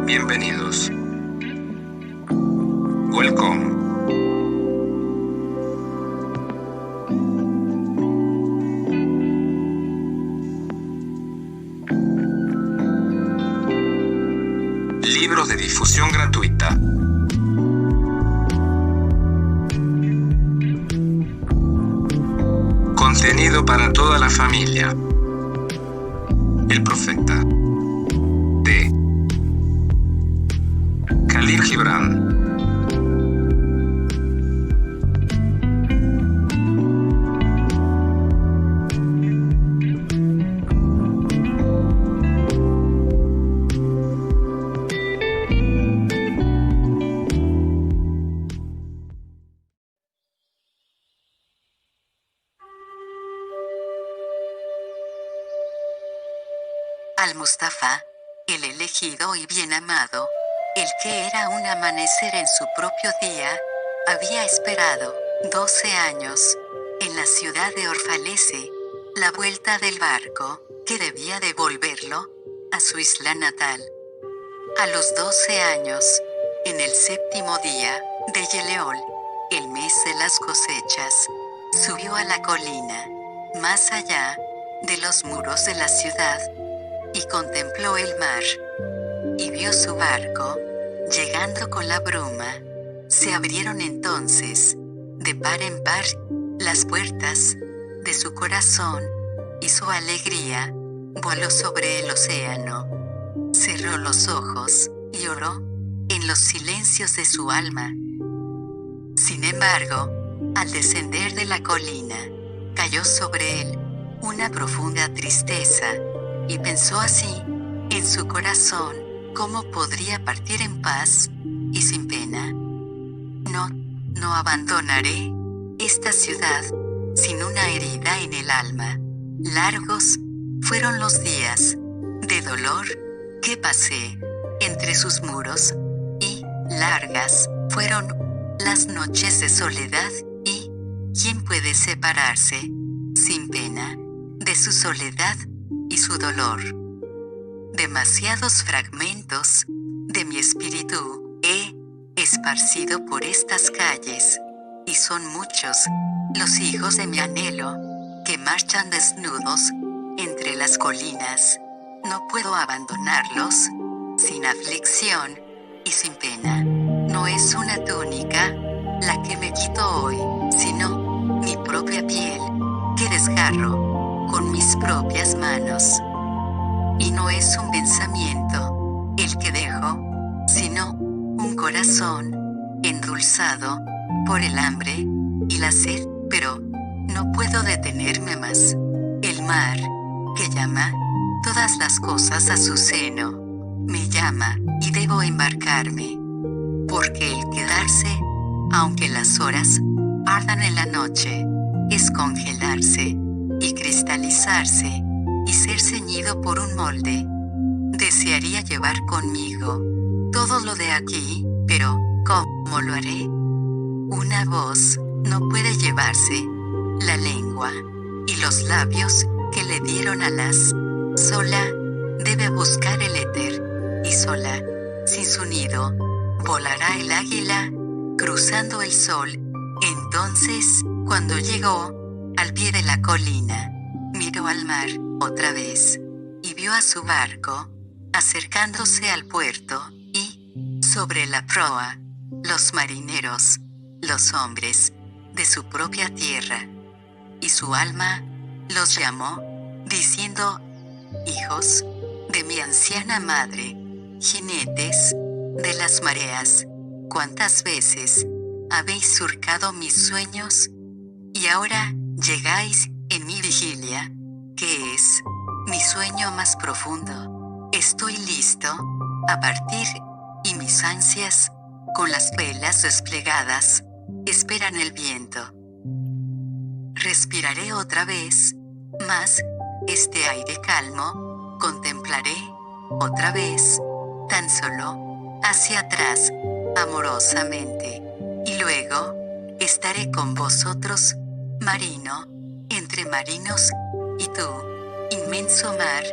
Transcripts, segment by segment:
Bienvenidos. Welcome. Libros de difusión gratuita. Contenido para toda la familia. El Profeta. De Khalil Gibran. Al-Mustafa, el elegido y bien amado, el que era un amanecer en su propio día, había esperado 12 años, en la ciudad de Orfalese, la vuelta del barco, que debía devolverlo a su isla natal. A los 12 años, en el 7º día de Yeleol, el mes de las cosechas, subió a la colina, más allá de los muros de la ciudad, y contempló el mar, y vio su barco, llegando con la bruma. Se abrieron entonces, de par en par, las puertas de su corazón, y su alegría voló sobre el océano. Cerró los ojos, y oró, en los silencios de su alma. Sin embargo, al descender de la colina, cayó sobre él una profunda tristeza, y pensó así, en su corazón, cómo podría partir en paz y sin pena. No abandonaré esta ciudad sin una herida en el alma. Largos fueron los días de dolor que pasé entre sus muros, y largas fueron las noches de soledad, y ¿quién puede separarse sin pena de su soledad y su dolor? Demasiados fragmentos de mi espíritu he esparcido por estas calles, y son muchos los hijos de mi anhelo que marchan desnudos entre las colinas. No puedo abandonarlos sin aflicción y sin pena. No es una túnica la que me quito hoy, sino mi propia piel que desgarro con mis propias manos. Y no es un pensamiento el que dejo, sino un corazón endulzado por el hambre y la sed, pero no puedo detenerme más. El mar, que llama todas las cosas a su seno, me llama y debo embarcarme, porque el quedarse, aunque las horas ardan en la noche, es congelarse y cristalizarse y ser ceñido por un molde. Desearía llevar conmigo todo lo de aquí, pero ¿cómo lo haré? Una voz no puede llevarse la lengua, y los labios que le dieron alas, sola debe buscar el éter, y sola, sin su nido, volará el águila, cruzando el sol. Entonces, cuando llegó al pie de la colina, miró al mar otra vez, y vio a su barco acercándose al puerto, y sobre la proa los marineros, los hombres de su propia tierra, y su alma los llamó, diciendo: hijos de mi anciana madre, jinetes de las mareas, ¿cuántas veces habéis surcado mis sueños? Y ahora llegáis en mi vigilia, que es mi sueño más profundo. Estoy listo a partir, y mis ansias, con las velas desplegadas, esperan el viento. Respiraré otra vez, más este aire calmo, contemplaré otra vez, tan solo hacia atrás, amorosamente, y luego estaré con vosotros, marino, entre marinos, y tú, inmenso mar,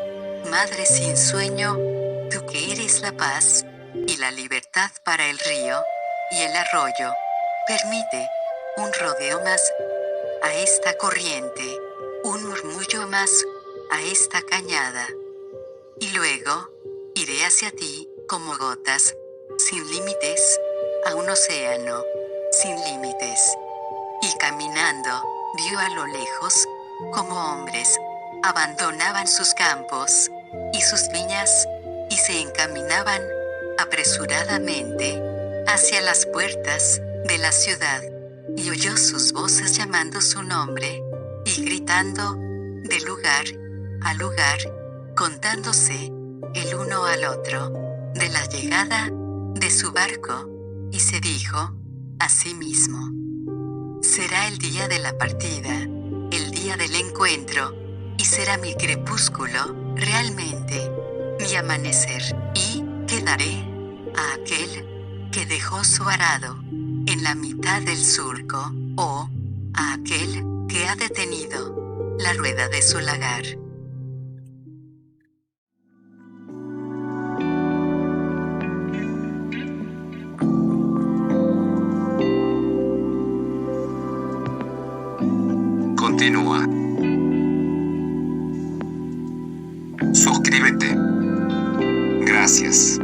madre sin sueño, tú que eres la paz y la libertad para el río y el arroyo. Permite un rodeo más a esta corriente, un murmullo más a esta cañada. Y luego, iré hacia ti, como gotas, sin límites, a un océano, sin límites. Y caminando, vio a lo lejos, como hombres, abandonaban sus campos, y sus viñas, y se encaminaban, apresuradamente, hacia las puertas de la ciudad. Y oyó sus voces llamando su nombre, y gritando, de lugar a lugar, contándose, el uno al otro, de la llegada de su barco, y se dijo a sí mismo: será el día de la partida, el día del encuentro, y será mi crepúsculo, realmente, mi amanecer, y quedaré a aquel que dejó su arado en la mitad del surco, o a aquel que ha detenido la rueda de su lagar. Continúa. Suscríbete. Gracias.